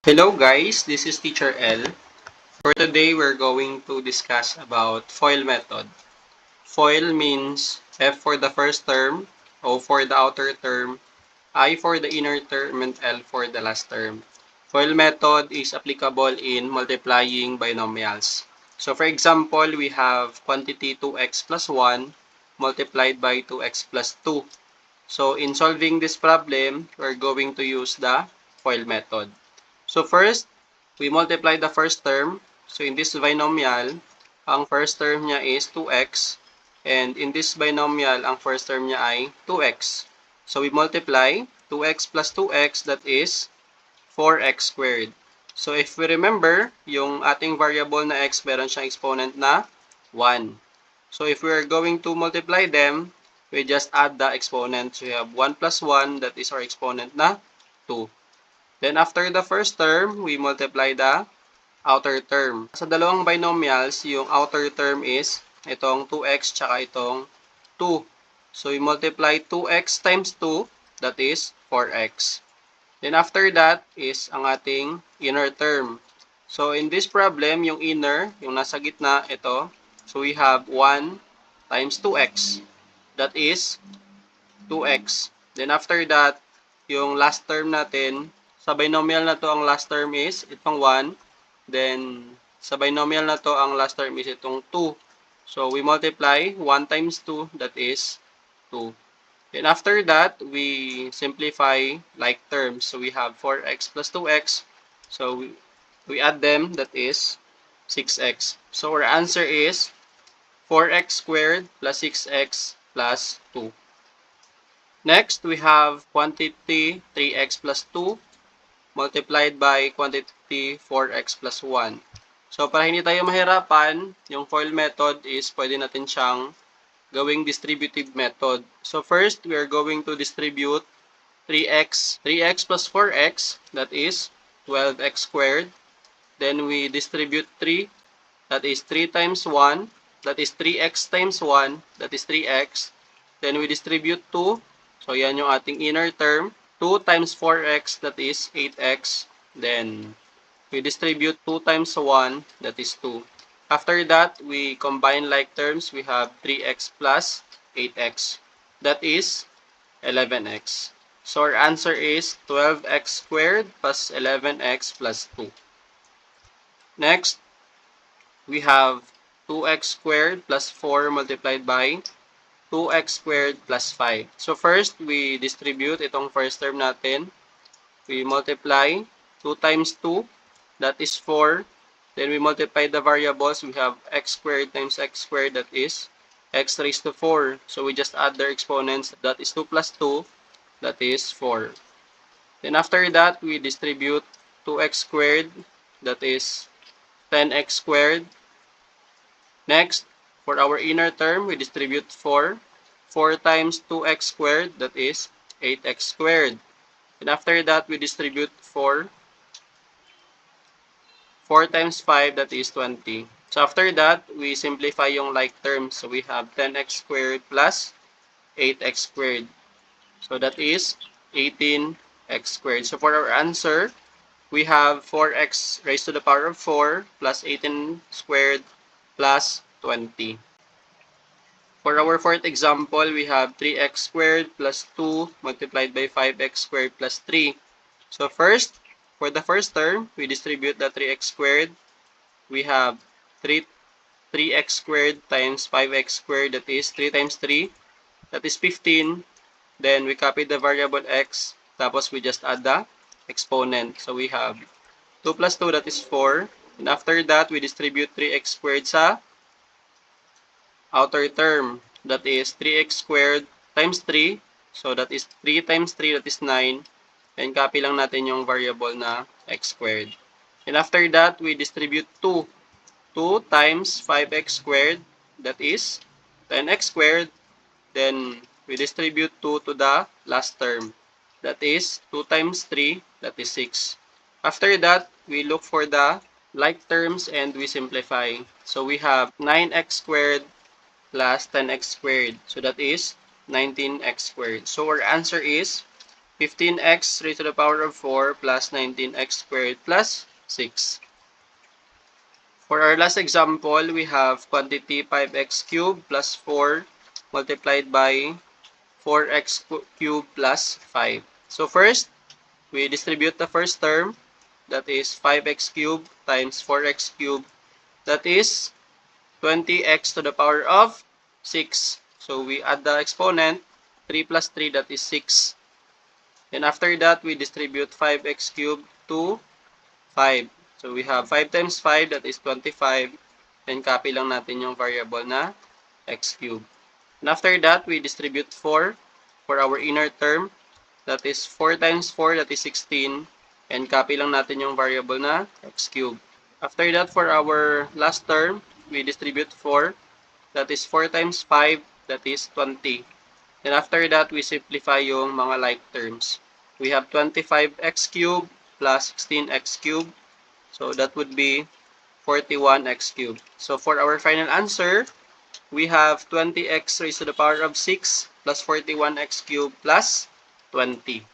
Hello guys, this is Teacher L. For today, we're going to discuss about FOIL method. FOIL means F for the first term, O for the outer term, I for the inner term, and L for the last term. FOIL method is applicable in multiplying binomials. So for example, we have quantity 2x plus 1 multiplied by 2x plus 2. So in solving this problem, we're going to use the FOIL method. So first, we multiply the first term. So in this binomial, ang first term niya is 2x. And in this binomial, ang first term niya ay 2x. So we multiply 2x plus 2x, that is 4x squared. So if we remember, yung ating variable na x, meron siyang exponent na 1. So if we are going to multiply them, we just add the exponents. We have 1 plus 1, that is our exponent na 2. Then after the first term, we multiply the outer term. Sa dalawang binomials, yung outer term is itong 2x tsaka itong 2. So we multiply 2x times 2, that is 4x. Then after that is ang ating inner term. So in this problem, yung inner, yung nasa gitna, ito. So we have 1 times 2x. That is 2x. Then after that, yung last term natin, sa binomial na to, ang last term is itong 1. Then, sa binomial na to, ang last term is itong 2. So, we multiply 1 times 2, that is 2. Then after that, we simplify like terms. So, we have 4x plus 2x. So, we add them, that is 6x. So, our answer is 4x squared plus 6x plus 2. Next, we have quantity 3x plus 2 multiplied by quantity 4x plus 1. So, para hindi tayo mahirapan, yung FOIL method is pwede natin siyang gawing distributive method. So, first, we are going to distribute 3x plus 4x, that is 12x squared. Then, we distribute 3, that is 3 times 1, that is 3x times 1, that is 3x. Then, we distribute 2. So, yan yung ating inner term. 2 times 4x, that is 8x. Then, we distribute 2 times 1, that is 2. After that, we combine like terms. We have 3x plus 8x. That is 11x. So, our answer is 12x squared plus 11x plus 2. Next, we have 2x squared plus 4 multiplied by 2x squared plus 5. So first, we distribute itong first term natin. We multiply 2 times 2, that is 4. Then we multiply the variables. We have x squared times x squared, that is x raised to 4. So we just add their exponents. That is 2 plus 2, that is 4. Then after that, we distribute 2x squared, that is 10x squared. Next, for our inner term, we distribute 4. 4 times 2x squared, that is 8x squared. And after that, we distribute 4. 4 times 5, that is 20. So after that, we simplify yung like terms. So we have 10x squared plus 8x squared. So that is 18x squared. So for our answer, we have 4x raised to the power of 4 plus 18 squared plus 20. For our fourth example, we have 3x squared plus 2 multiplied by 5x squared plus 3. So first, for the first term, we distribute the 3x squared. We have 3x squared times 5x squared, that is 3 times 3, that is 15. Then we copy the variable x, tapos we just add the exponent. So we have 2 plus 2, that is 4. And after that, we distribute 3x squared sa outer term, that is 3x squared times 3. So that is 3 times 3, that is 9. And copy lang natin yung variable na x squared. And after that, we distribute 2. 2 times 5x squared, that is 10x squared. Then we distribute 2 to the last term. That is 2 times 3, that is 6. After that, we look for the like terms and we simplify. So we have 9x squared plus 10x squared. So that is 19x squared. So our answer is 15x raised to the power of 4 plus 19x squared plus 6. For our last example, we have quantity 5x cubed plus 4 multiplied by 4x cubed plus 5. So first, we distribute the first term, that is 5x cubed times 4x cubed, that is 20x to the power of 6. So we add the exponent, 3 plus 3, that is 6. And after that, we distribute 5x cubed to 5. So we have 5 times 5, that is 25. And copy lang natin yung variable na x cubed. And after that, we distribute 4 for our inner term. That is 4 times 4, that is 16. And copy lang natin yung variable na x cubed. After that, for our last term, we distribute 4. That is 4 times 5, that is 20. And after that, we simplify yung mga like terms. We have 25x cubed plus 16x cubed. So that would be 41x cubed. So for our final answer, we have 20x raised to the power of 6 plus 41x cubed plus 20.